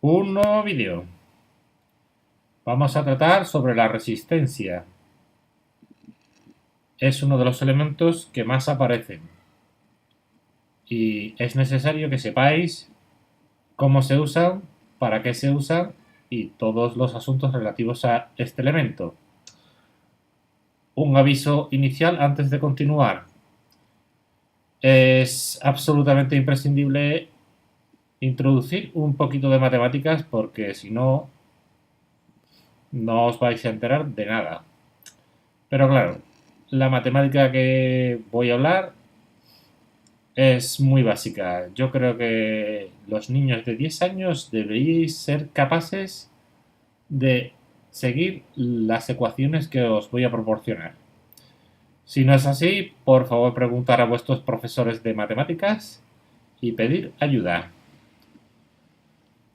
Un nuevo vídeo. Vamos a tratar sobre la resistencia. Es uno de los elementos que más aparecen. Y es necesario que sepáis cómo se usan, para qué se usan y todos los asuntos relativos a este elemento. Un aviso inicial antes de continuar. Es absolutamente imprescindible introducir un poquito de matemáticas porque si no, no os vais a enterar de nada. Pero claro, la matemática que voy a hablar es muy básica. Yo creo que los niños de 10 años deberíais ser capaces de seguir las ecuaciones que os voy a proporcionar. Si no es así, por favor preguntar a vuestros profesores de matemáticas y pedir ayuda.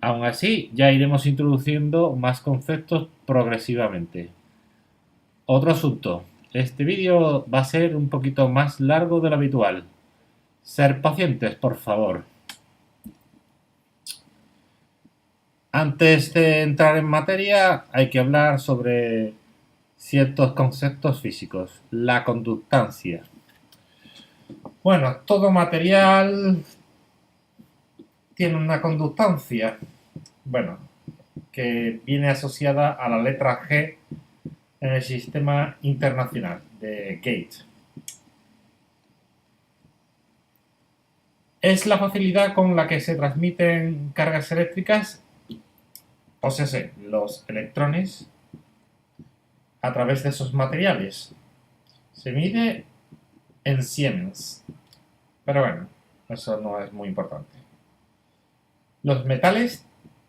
Aún así, ya iremos introduciendo más conceptos progresivamente. Otro asunto. Este vídeo va a ser un poquito más largo de lo habitual. Ser pacientes, por favor. Antes de entrar en materia, hay que hablar sobre ciertos conceptos físicos. La conductancia. Bueno, todo material tiene una conductancia. Bueno, que viene asociada a la letra G en el sistema internacional de Gauss. Es la facilidad con la que se transmiten cargas eléctricas, o sea, los electrones, a través de esos materiales. Se mide en Siemens, pero bueno, eso no es muy importante. Los metales,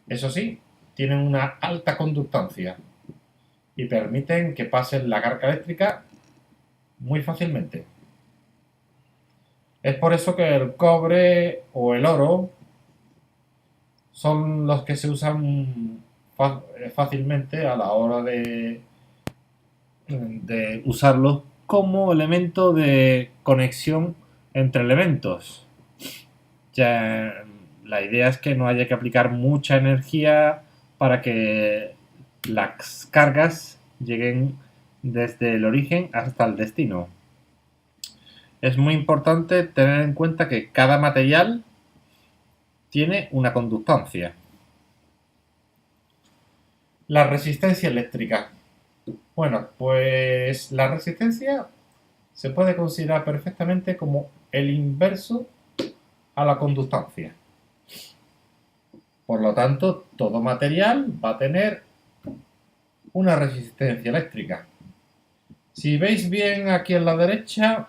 eso sí, tienen una alta conductancia y permiten que pasen la carga eléctrica muy fácilmente. Es por eso que el cobre o el oro son los que se usan fácilmente a la hora de usarlos como elemento de conexión entre elementos. Ya, la idea es que no haya que aplicar mucha energía para que las cargas lleguen desde el origen hasta el destino. Es muy importante tener en cuenta que cada material tiene una conductancia. La resistencia eléctrica. Bueno, pues la resistencia se puede considerar perfectamente como el inverso a la conductancia. Por lo tanto, todo material va a tener una resistencia eléctrica. Si veis bien aquí en la derecha,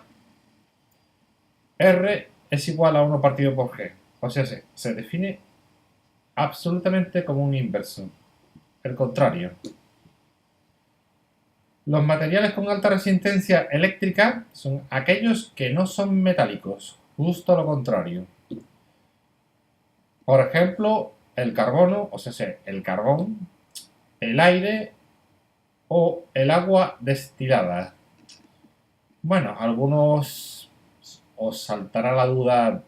R es igual a 1 partido por G. O sea, se define absolutamente como un inverso, el contrario. Los materiales con alta resistencia eléctrica son aquellos que no son metálicos, justo lo contrario. Por ejemplo, el carbono, o sea, el carbón, el aire o el agua destilada. Bueno, algunos os saltará la duda.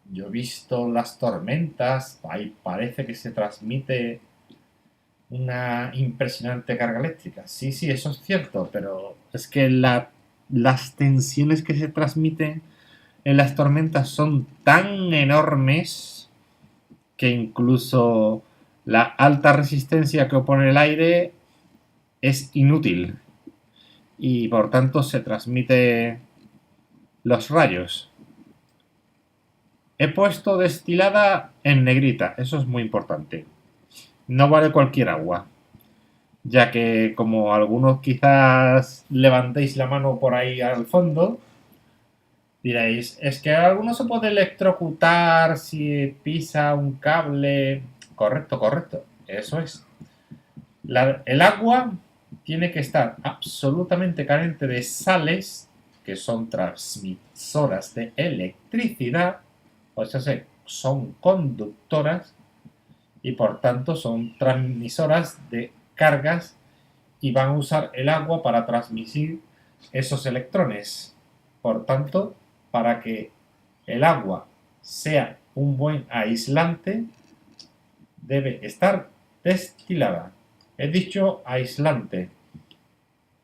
Yo he visto las tormentas, ahí parece que se transmite una impresionante carga eléctrica. Sí, eso es cierto, pero es que las tensiones que se transmiten en las tormentas son tan enormes que incluso la alta resistencia que opone el aire es inútil y por tanto se transmite los rayos. He puesto destilada en negrita, eso es muy importante. No vale cualquier agua, ya que como algunos quizás levantéis la mano por ahí al fondo, diréis, es que alguno se puede electrocutar si pisa un cable. Correcto, eso es. El agua tiene que estar absolutamente carente de sales, que son transmisoras de electricidad, o sea, son conductoras y por tanto son transmisoras de cargas y van a usar el agua para transmitir esos electrones. Por tanto, para que el agua sea un buen aislante, debe estar destilada. He dicho aislante.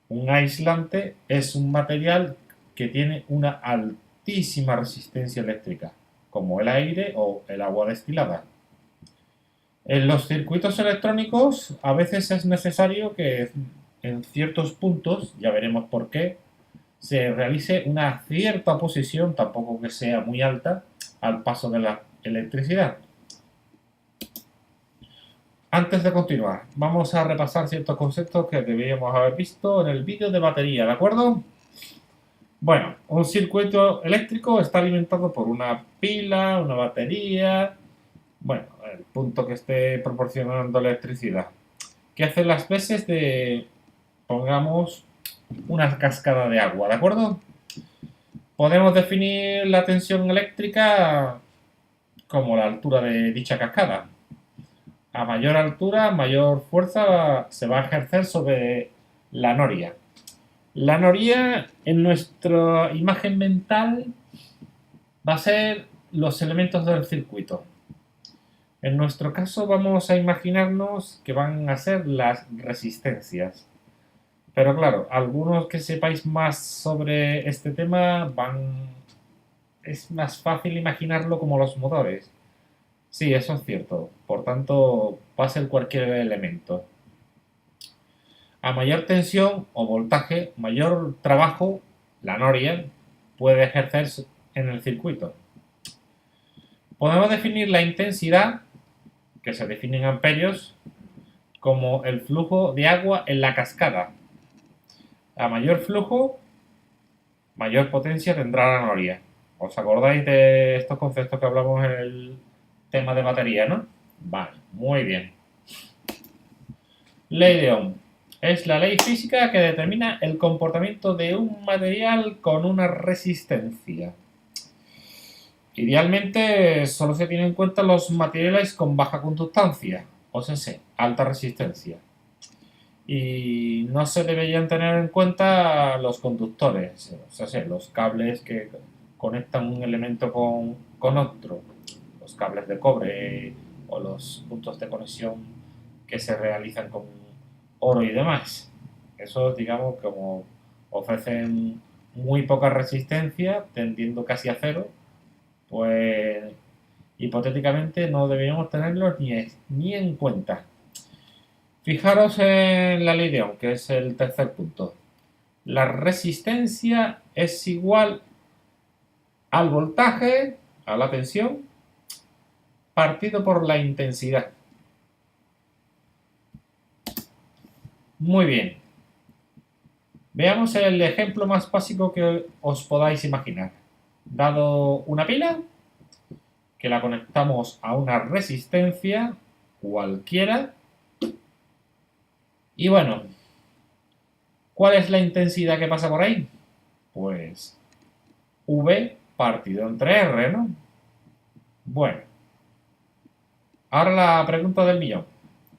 Un aislante es un material que tiene una altísima resistencia eléctrica, como el aire o el agua destilada. En los circuitos electrónicos a veces es necesario que en ciertos puntos, ya veremos por qué, se realice una cierta oposición, tampoco que sea muy alta, al paso de la electricidad. Antes de continuar, vamos a repasar ciertos conceptos que deberíamos haber visto en el vídeo de batería, ¿de acuerdo? Bueno, un circuito eléctrico está alimentado por una pila, una batería, bueno, el punto que esté proporcionando electricidad, que hace las veces de, pongamos, una cascada de agua, ¿de acuerdo? Podemos definir la tensión eléctrica como la altura de dicha cascada. A mayor altura, mayor fuerza se va a ejercer sobre la noria. La noria, en nuestra imagen mental, va a ser los elementos del circuito. En nuestro caso vamos a imaginarnos que van a ser las resistencias. Pero claro, algunos que sepáis más sobre este tema es más fácil imaginarlo como los motores. Sí, eso es cierto. Por tanto, va a ser cualquier elemento. A mayor tensión o voltaje, mayor trabajo la noria puede ejercer en el circuito. Podemos definir la intensidad, que se define en amperios, como el flujo de agua en la cascada. A mayor flujo, mayor potencia tendrá la noria. ¿Os acordáis de estos conceptos que hablamos en el tema de batería, no? Vale, muy bien. Ley de Ohm. Es la ley física que determina el comportamiento de un material con una resistencia. Idealmente solo se tienen en cuenta los materiales con baja conductancia, o sea, alta resistencia. Y no se deberían tener en cuenta los conductores, o sea, los cables que conectan un elemento con otro, los cables de cobre o los puntos de conexión que se realizan con oro y demás. Esos, digamos, como ofrecen muy poca resistencia, tendiendo casi a cero, pues hipotéticamente no deberíamos tenerlos ni en cuenta. Fijaros en la ley de Ohm, que es el tercer punto. La resistencia es igual al voltaje, a la tensión, partido por la intensidad. Muy bien. Veamos el ejemplo más básico que os podáis imaginar. Dado una pila, que la conectamos a una resistencia cualquiera. Y bueno, ¿cuál es la intensidad que pasa por ahí? Pues V partido entre R, ¿no? Bueno, ahora la pregunta del millón.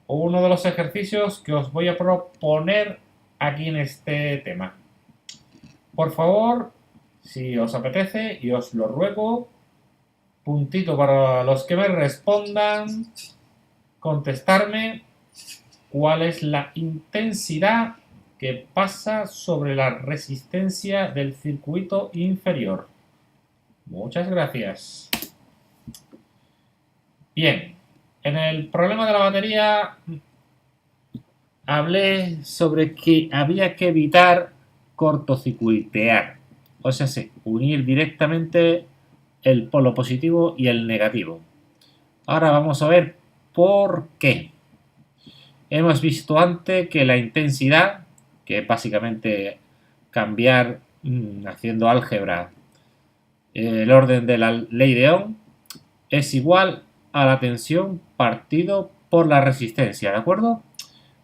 Uno de los ejercicios que os voy a proponer aquí en este tema. Por favor, si os apetece y os lo ruego, puntito para los que me respondan, contestarme cuál es la intensidad que pasa sobre la resistencia del circuito inferior. Muchas gracias. Bien, en el problema de la batería hablé sobre que había que evitar cortocircuitear, o sea, unir directamente el polo positivo y el negativo. Ahora vamos a ver por qué. Hemos visto antes que la intensidad, que es básicamente cambiar haciendo álgebra el orden de la ley de Ohm, es igual a la tensión partido por la resistencia, ¿de acuerdo?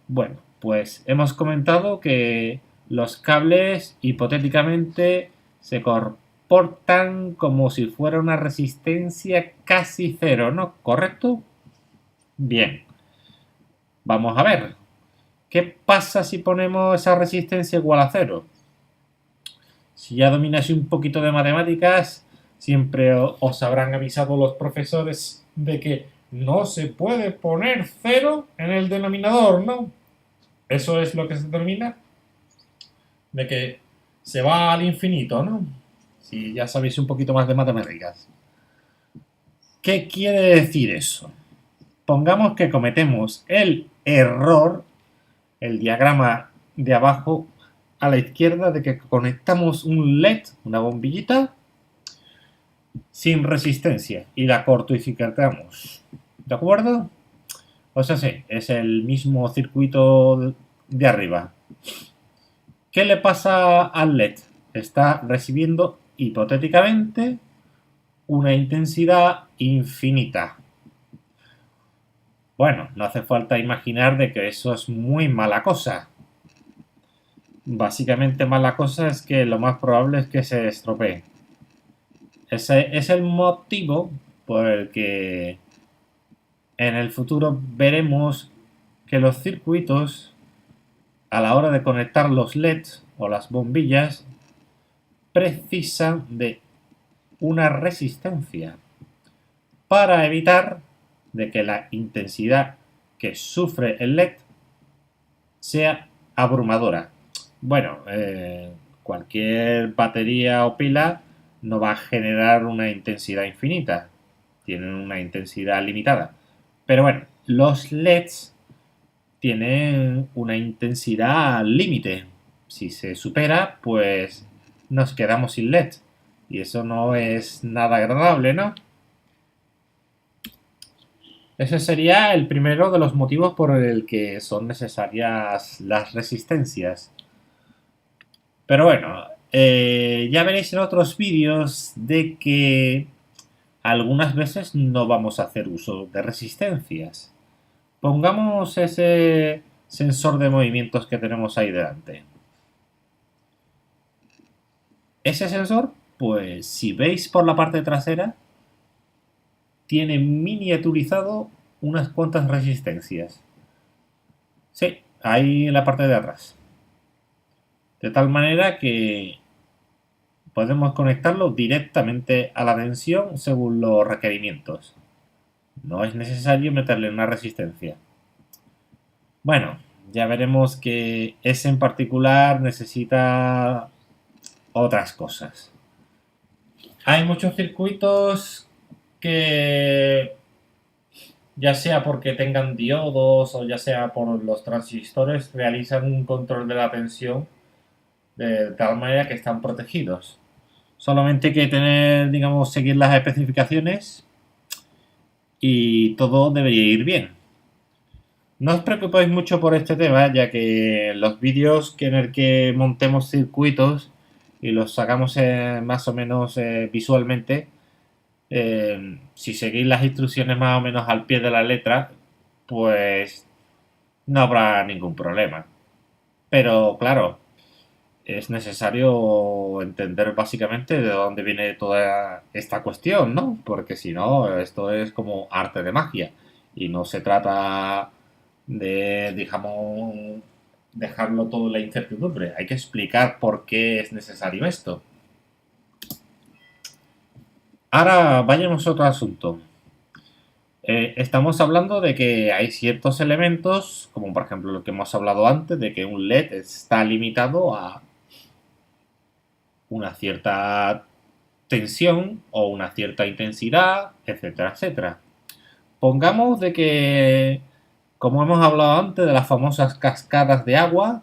Bueno, pues hemos comentado que los cables hipotéticamente se comportan como si fuera una resistencia casi cero, ¿no? ¿Correcto? Bien. Vamos a ver. ¿Qué pasa si ponemos esa resistencia igual a cero? Si ya domináis un poquito de matemáticas, siempre os habrán avisado los profesores de que no se puede poner 0 en el denominador, ¿no? Eso es lo que se determina de que se va al infinito, ¿no? Si ya sabéis un poquito más de matemáticas. ¿Qué quiere decir eso? Pongamos que cometemos el error, el diagrama de abajo a la izquierda, de que conectamos un LED, una bombillita, sin resistencia y la cortocircuitamos. ¿De acuerdo? O sea, sí, es el mismo circuito de arriba. ¿Qué le pasa al LED? Está recibiendo hipotéticamente una intensidad infinita. Bueno, no hace falta imaginar de que eso es muy mala cosa. Básicamente mala cosa es que lo más probable es que se estropee. Ese es el motivo por el que en el futuro veremos que los circuitos, a la hora de conectar los LEDs o las bombillas, precisan de una resistencia para evitar de que la intensidad que sufre el LED sea abrumadora. Bueno, cualquier batería o pila no va a generar una intensidad infinita, tienen una intensidad limitada. Pero bueno, los LEDs tienen una intensidad límite. Si se supera, pues nos quedamos sin LED. Y eso no es nada agradable, ¿no? Ese sería el primero de los motivos por el que son necesarias las resistencias. Pero bueno, ya veréis en otros vídeos de que algunas veces no vamos a hacer uso de resistencias. Pongamos ese sensor de movimientos que tenemos ahí delante. Ese sensor, pues si veis por la parte trasera, tiene miniaturizado unas cuantas resistencias. Sí, ahí en la parte de atrás. De tal manera que podemos conectarlo directamente a la tensión según los requerimientos. No es necesario meterle una resistencia. Bueno, ya veremos que ese en particular necesita otras cosas. Hay muchos circuitos que, ya sea porque tengan diodos o ya sea por los transistores, realizan un control de la tensión de tal manera que están protegidos. Solamente hay que tener, digamos, seguir las especificaciones y todo debería ir bien. No os preocupéis mucho por este tema, ya que los vídeos en el que montemos circuitos y los sacamos más o menos visualmente, si seguís las instrucciones más o menos al pie de la letra, pues no habrá ningún problema. Pero claro, es necesario entender básicamente de dónde viene toda esta cuestión, ¿no? Porque si no, esto es como arte de magia y no se trata de, digamos, dejarlo todo en la incertidumbre. Hay que explicar por qué es necesario esto. Ahora vayamos a otro asunto. Estamos hablando de que hay ciertos elementos, como por ejemplo lo que hemos hablado antes, de que un LED está limitado a una cierta tensión o una cierta intensidad, etcétera, etcétera. Pongamos de que, como hemos hablado antes, de las famosas cascadas de agua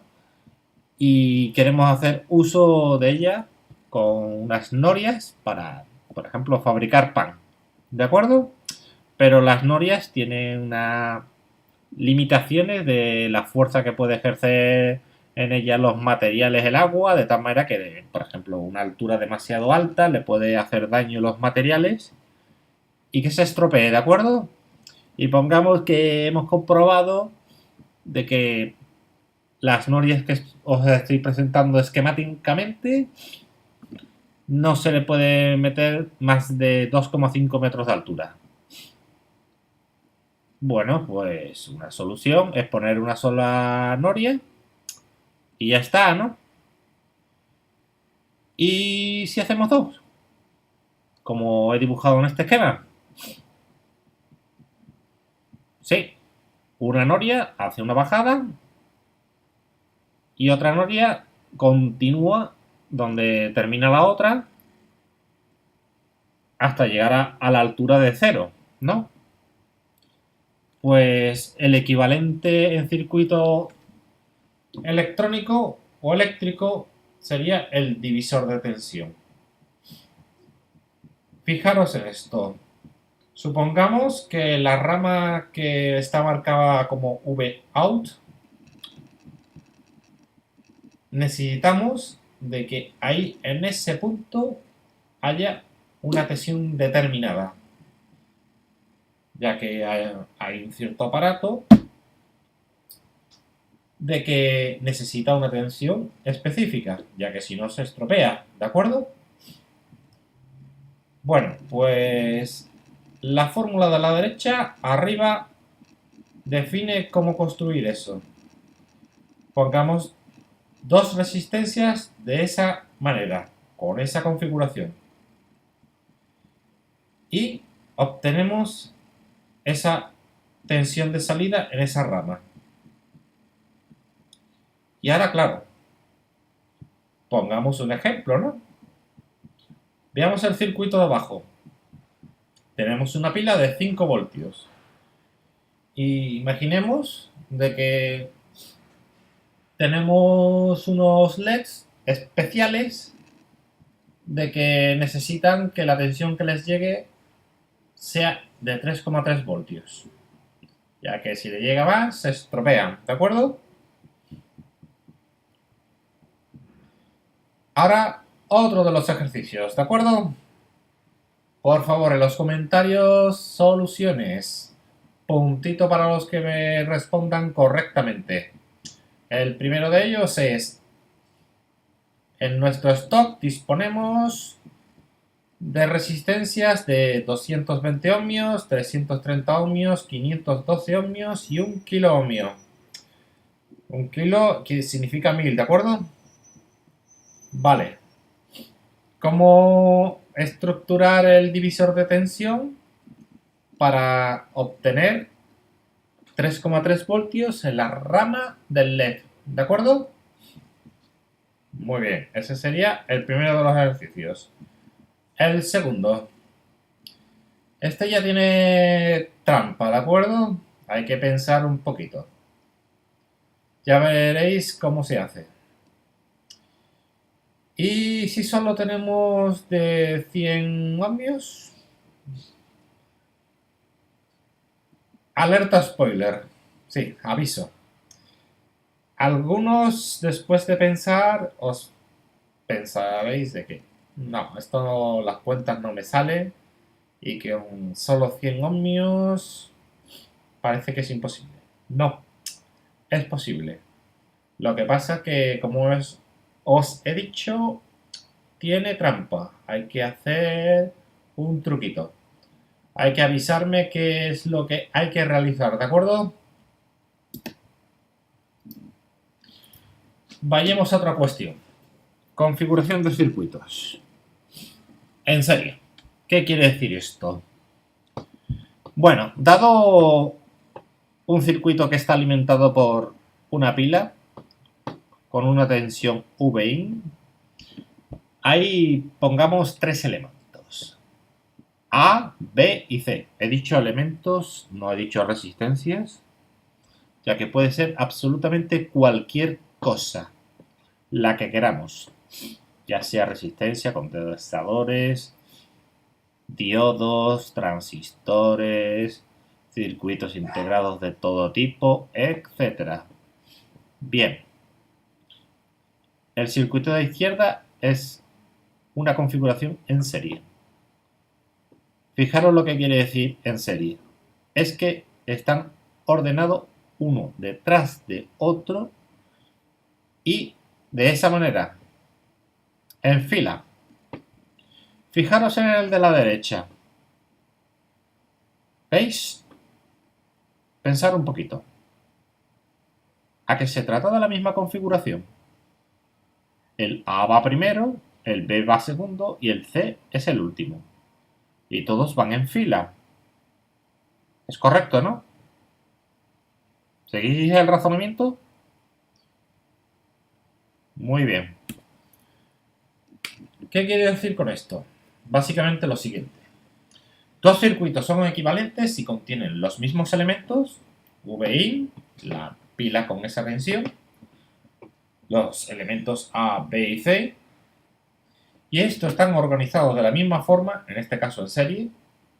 y queremos hacer uso de ellas con unas norias para, por ejemplo, fabricar pan. ¿De acuerdo? Pero las norias tienen unas limitaciones de la fuerza que puede ejercer en ella los materiales el agua, de tal manera que, por ejemplo, una altura demasiado alta le puede hacer daño a los materiales y que se estropee, ¿de acuerdo? Y pongamos que hemos comprobado de que las norias que os estoy presentando esquemáticamente no se le puede meter más de 2,5 metros de altura. Bueno, pues una solución es poner una sola noria y ya está, ¿no? ¿Y si hacemos dos? Como he dibujado en este esquema. Sí, una noria hace una bajada y otra noria continúa donde termina la otra hasta llegar a la altura de cero, ¿no? Pues el equivalente en circuito electrónico o eléctrico sería el divisor de tensión. Fijaros en esto. Supongamos que la rama que está marcada como V out, necesitamos de que ahí en ese punto haya una tensión determinada, ya que hay un cierto aparato de que necesita una tensión específica, ya que si no se estropea, ¿de acuerdo? Bueno, pues la fórmula de la derecha arriba define cómo construir eso. Pongamos dos resistencias de esa manera, con esa configuración. Y obtenemos esa tensión de salida en esa rama. Y ahora, claro, pongamos un ejemplo, ¿no? Veamos el circuito de abajo. Tenemos una pila de 5 voltios. Y imaginemos de que tenemos unos LEDs especiales de que necesitan que la tensión que les llegue sea de 3,3 voltios. Ya que si le llega más, se estropean, ¿de acuerdo? Ahora, otro de los ejercicios, ¿de acuerdo? Por favor, en los comentarios, soluciones. Puntito para los que me respondan correctamente. El primero de ellos es: en nuestro stock disponemos de resistencias de 220 ohmios, 330 ohmios, 512 ohmios y 1 kilo ohmio. 1 kilo que significa 1000, ¿de acuerdo? Vale. ¿Cómo estructurar el divisor de tensión para obtener 3,3 voltios en la rama del LED? ¿De acuerdo? Muy bien, ese sería el primero de los ejercicios. El segundo. Este ya tiene trampa, ¿de acuerdo? Hay que pensar un poquito. Ya veréis cómo se hace. ¿Y si solo tenemos de 100 ohmios? Alerta spoiler. Sí, aviso. Algunos, después de pensar, os pensaréis de que no, esto no, las cuentas no me salen y que con solo 100 ohmios parece que es imposible. No, es posible. Lo que pasa que, como os he dicho, tiene trampa. Hay que hacer un truquito. Hay que avisarme qué es lo que hay que realizar, ¿de acuerdo? Vayamos a otra cuestión. Configuración de circuitos. En serio, ¿qué quiere decir esto? Bueno, dado un circuito que está alimentado por una pila con una tensión Vin, ahí pongamos tres elementos: A, B y C. He dicho elementos, no he dicho resistencias, ya que puede ser absolutamente cualquier cosa, la que queramos, ya sea resistencia, condensadores, diodos, transistores, circuitos integrados de todo tipo, etc. Bien, el circuito de izquierda es una configuración en serie. Fijaros lo que quiere decir en serie. Es que están ordenados uno detrás de otro y de esa manera, en fila. Fijaros en el de la derecha. ¿Veis? Pensar un poquito. ¿A qué se trata de la misma configuración? El A va primero, el B va segundo y el C es el último. Y todos van en fila. Es correcto, ¿no? ¿Seguís el razonamiento? Muy bien. ¿Qué quiere decir con esto? Básicamente lo siguiente. Dos circuitos son equivalentes si contienen los mismos elementos, Vin, la pila con esa tensión, los elementos A, B y C, y estos están organizados de la misma forma, en este caso en serie,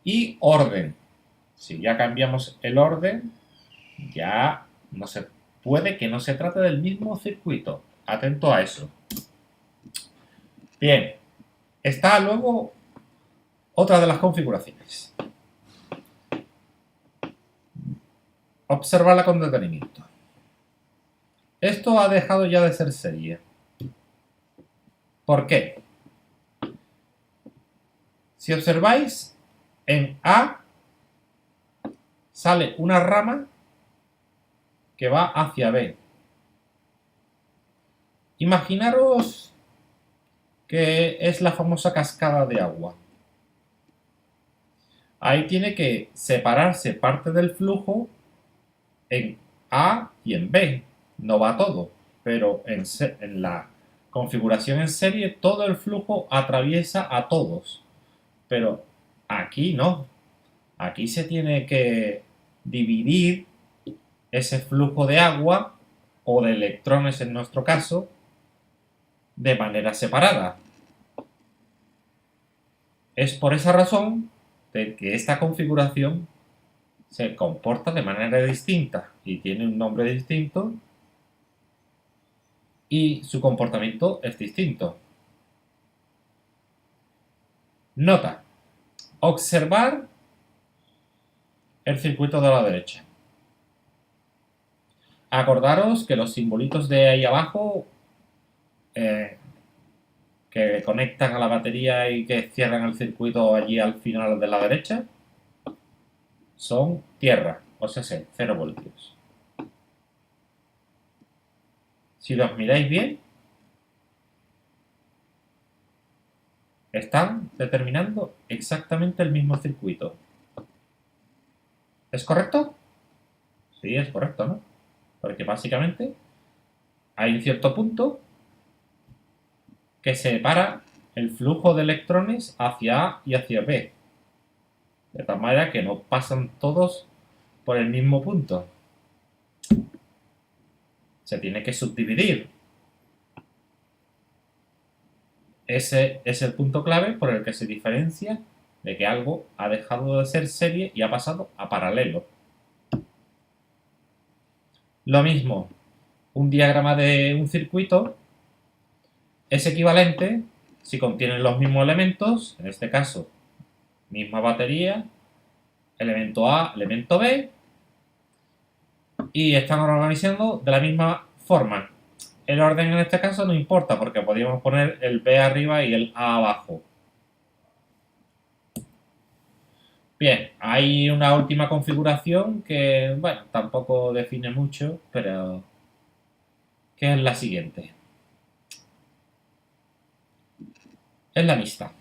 y orden. Si ya cambiamos el orden, ya no se puede que no se trate del mismo circuito. Atento a eso. Bien, está luego otra de las configuraciones. Observarla con detenimiento. Esto ha dejado ya de ser serie. ¿Por qué? Si observáis, en A sale una rama que va hacia B. Imaginaros que es la famosa cascada de agua. Ahí tiene que separarse parte del flujo en A y en B. No va todo, pero en la configuración en serie todo el flujo atraviesa a todos. Pero aquí no. Aquí se tiene que dividir ese flujo de agua o de electrones en nuestro caso de manera separada. Es por esa razón de que esta configuración se comporta de manera distinta y tiene un nombre distinto y su comportamiento es distinto. Nota: observar el circuito de la derecha. Acordaros que los simbolitos de ahí abajo que conectan a la batería y que cierran el circuito allí al final de la derecha son tierra, o sea, 0 voltios. Si los miráis bien, están determinando exactamente el mismo circuito. ¿Es correcto? Sí, es correcto, ¿no? Porque básicamente hay un cierto punto que separa el flujo de electrones hacia A y hacia B. De tal manera que no pasan todos por el mismo punto. Se tiene que subdividir. Ese es el punto clave por el que se diferencia de que algo ha dejado de ser serie y ha pasado a paralelo. Lo mismo, un diagrama de un circuito es equivalente si contienen los mismos elementos, en este caso, misma batería, elemento A, elemento B, y están organizando de la misma forma. El orden en este caso no importa porque podríamos poner el B arriba y el A abajo. Bien, hay una última configuración que, bueno, tampoco define mucho, pero que es la siguiente. Es la mixta.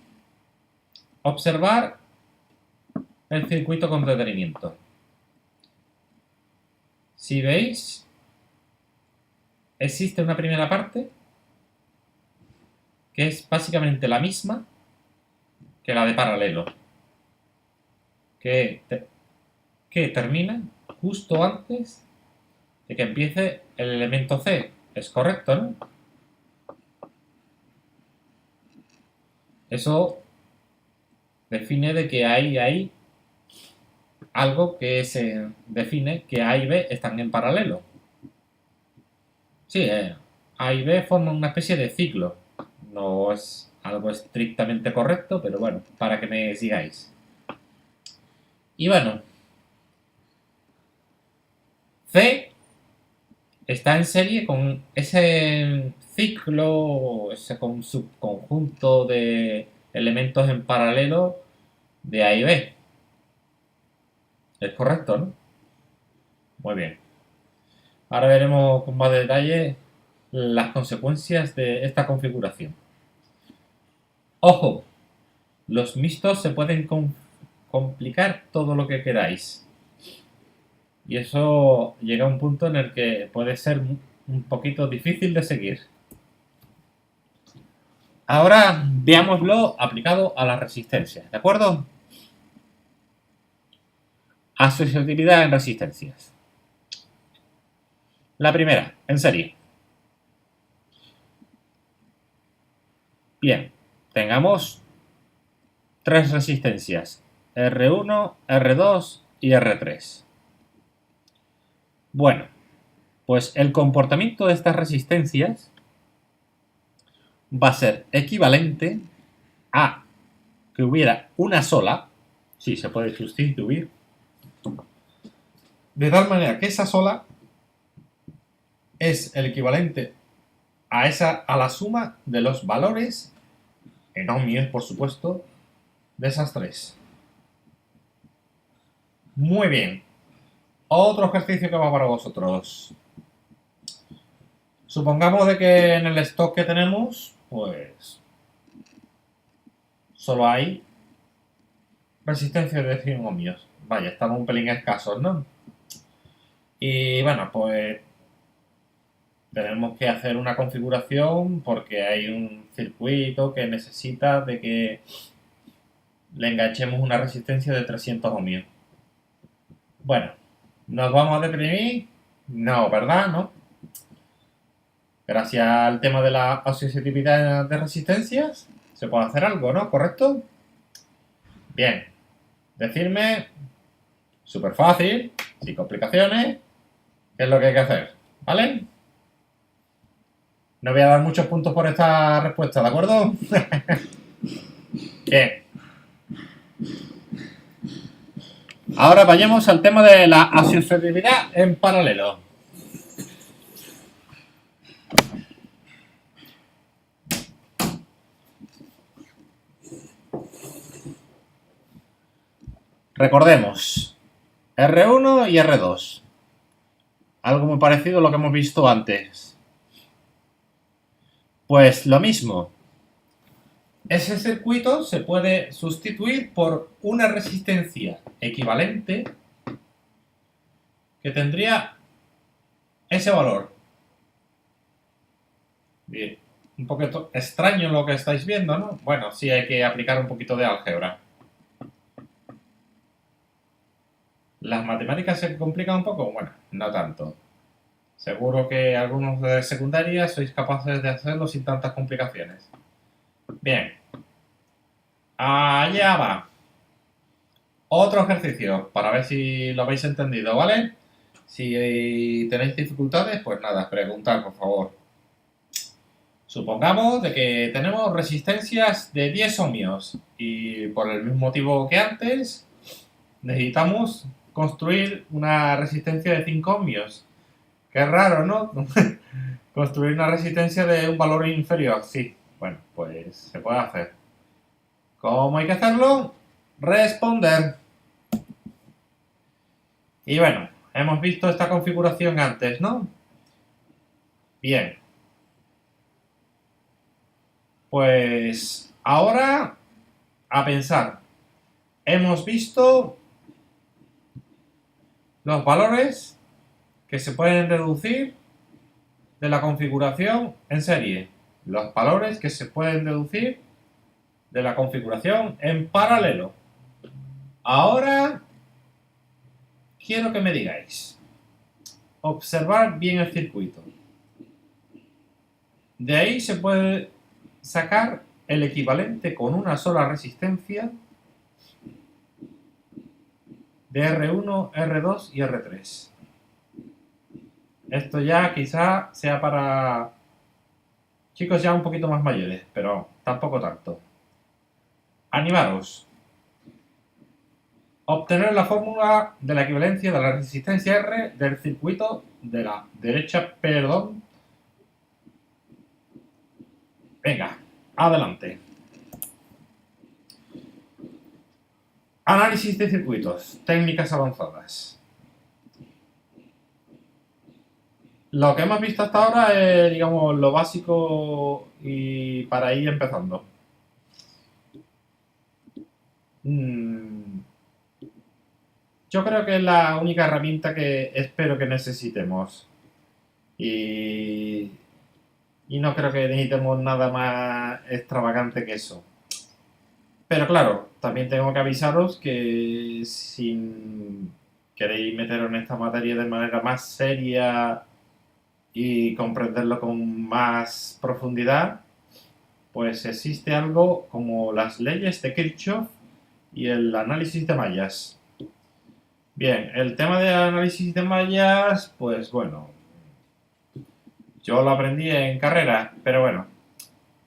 Observar el circuito con detenimiento. Si veis, existe una primera parte que es básicamente la misma que la de paralelo, que termina justo antes de que empiece el elemento C. Es correcto, ¿no? Eso define de que hay ahí algo que se define que A y B están en paralelo. Sí, A y B forman una especie de ciclo. No es algo estrictamente correcto, pero bueno, para que me sigáis. Y bueno, C está en serie con ese ciclo, ese subconjunto de elementos en paralelo de A y B. Es correcto, ¿no? Muy bien. Ahora veremos con más detalle las consecuencias de esta configuración. Ojo, los mixtos se pueden complicar todo lo que queráis. Y eso llega a un punto en el que puede ser un poquito difícil de seguir. Ahora veámoslo aplicado a la resistencia, ¿de acuerdo? Asociatividad en resistencias. La primera, en serie. Bien, tengamos tres resistencias, R1, R2 y R3. Bueno, pues el comportamiento de estas resistencias va a ser equivalente a que hubiera una sola, sí, se puede sustituir, de tal manera que esa sola es el equivalente a la suma de los valores, en ohmios por supuesto, de esas tres. Muy bien. Otro ejercicio que va para vosotros. Supongamos de que en el stock que tenemos, pues solo hay resistencia de 100 ohmios. Vaya, estamos un pelín escasos, ¿no? Y bueno, pues tenemos que hacer una configuración porque hay un circuito que necesita de que le enganchemos una resistencia de 300 ohmios. Bueno, ¿nos vamos a deprimir? No, ¿verdad? ¿No? Gracias al tema de la asociatividad de resistencias, se puede hacer algo, ¿no? ¿Correcto? Bien. Decirme, súper fácil, sin complicaciones, qué es lo que hay que hacer, ¿vale? No voy a dar muchos puntos por esta respuesta, ¿de acuerdo? Bien. Ahora vayamos al tema de la asociatividad en paralelo. Recordemos, R1 y R2. Algo muy parecido a lo que hemos visto antes. Pues lo mismo. Ese circuito se puede sustituir por una resistencia equivalente que tendría ese valor. Bien, un poquito extraño lo que estáis viendo, ¿no? Bueno, sí hay que aplicar un poquito de álgebra. ¿Las matemáticas se complican un poco? Bueno, no tanto. Seguro que algunos de secundaria sois capaces de hacerlo sin tantas complicaciones. Bien. Allá va. Otro ejercicio para ver si lo habéis entendido, ¿vale? Si tenéis dificultades, pues nada, preguntad, por favor. Supongamos de que tenemos resistencias de 10 ohmios y por el mismo motivo que antes necesitamos construir una resistencia de 5 ohmios. Qué raro, ¿no? Construir una resistencia de un valor inferior. Sí, bueno, pues se puede hacer. ¿Cómo hay que hacerlo? Responder. Y bueno, hemos visto esta configuración antes, ¿no? Bien. Pues ahora a pensar. Hemos visto los valores que se pueden deducir de la configuración en serie. Los valores que se pueden deducir de la configuración en paralelo. Ahora quiero que me digáis. Observar bien el circuito. De ahí se puede sacar el equivalente con una sola resistencia de R1, R2 y R3. Esto ya quizá sea para chicos ya un poquito más mayores, pero tampoco tanto. Animaros. Obtener la fórmula de la equivalencia de la resistencia R del circuito de la derecha, perdón. Venga, adelante. Análisis de circuitos, técnicas avanzadas. Lo que hemos visto hasta ahora es, digamos, lo básico y para ir empezando. Yo creo que es la única herramienta que espero que necesitemos. Y, y no creo que necesitemos nada más extravagante que eso. Pero claro, también tengo que avisaros que si queréis meteros en esta materia de manera más seria y comprenderlo con más profundidad, pues existe algo como las leyes de Kirchhoff y el análisis de mallas. Bien, el tema de análisis de mallas, pues bueno, yo lo aprendí en carrera, pero bueno,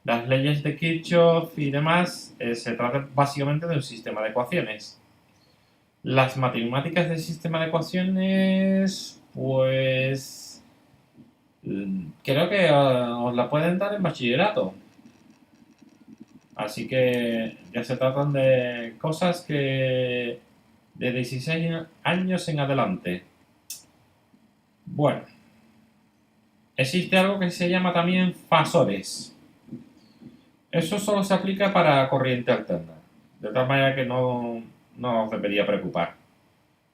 las leyes de Kirchhoff y demás se trata básicamente de un sistema de ecuaciones. Las matemáticas del sistema de ecuaciones, pues creo que os la pueden dar en bachillerato. Así que ya se tratan de cosas que de 16 años en adelante. Bueno, existe algo que se llama también fasores. Eso solo se aplica para corriente alterna. De tal manera que no os debería preocupar.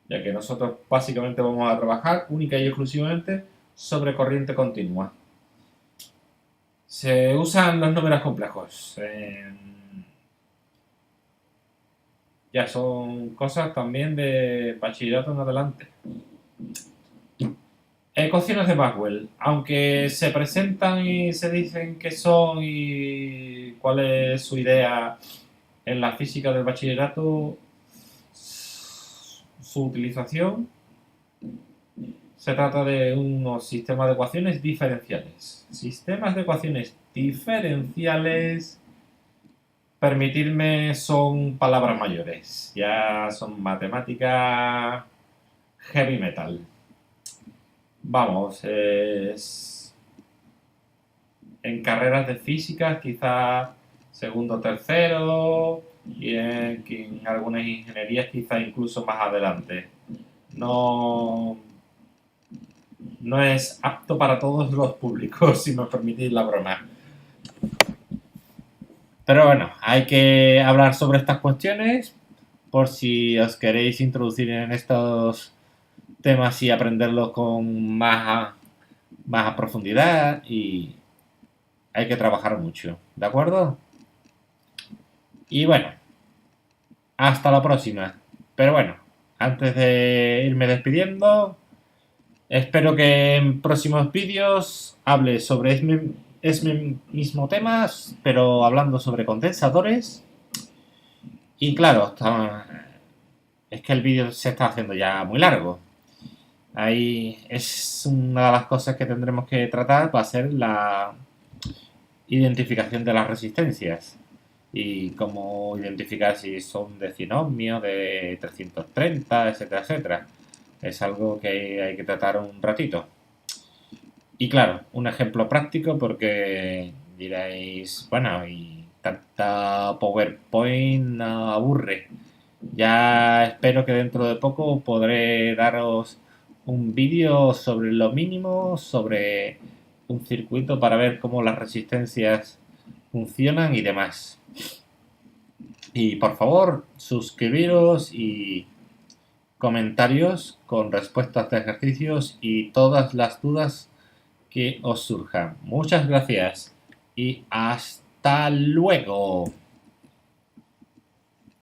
Ya que nosotros básicamente vamos a trabajar única y exclusivamente sobre corriente continua. Se usan los números complejos. Ya son cosas también de bachillerato en adelante. Ecuaciones de Maxwell, aunque se presentan y se dicen qué son y cuál es su idea en la física del bachillerato, su utilización se trata de unos sistemas de ecuaciones diferenciales. Sistemas de ecuaciones diferenciales, permitirme, son palabras mayores, ya son matemática heavy metal. Vamos, en carreras de física, quizá segundo o tercero, y en algunas ingenierías quizá incluso más adelante. No, no es apto para todos los públicos, si me permitís la broma. Pero bueno, hay que hablar sobre estas cuestiones por si os queréis introducir en estos temas y aprenderlos con más a profundidad, y hay que trabajar mucho, ¿de acuerdo? Y bueno, hasta la próxima. Pero bueno, antes de irme despidiendo, espero que en próximos vídeos hable sobre este mismo tema, pero hablando sobre condensadores. Y claro, es que el vídeo se está haciendo ya muy largo. Ahí es una de las cosas que tendremos que tratar, va a ser la identificación de las resistencias y cómo identificar si son de 100 ohmios, de 330, etcétera, etcétera. Es algo que hay que tratar un ratito. Y claro, un ejemplo práctico, porque diréis, bueno, y tanta PowerPoint no aburre. Ya espero que dentro de poco podré daros un vídeo sobre lo mínimo, sobre un circuito para ver cómo las resistencias funcionan y demás. Y por favor, suscribiros y comentarios con respuestas de ejercicios y todas las dudas que os surjan. Muchas gracias y hasta luego.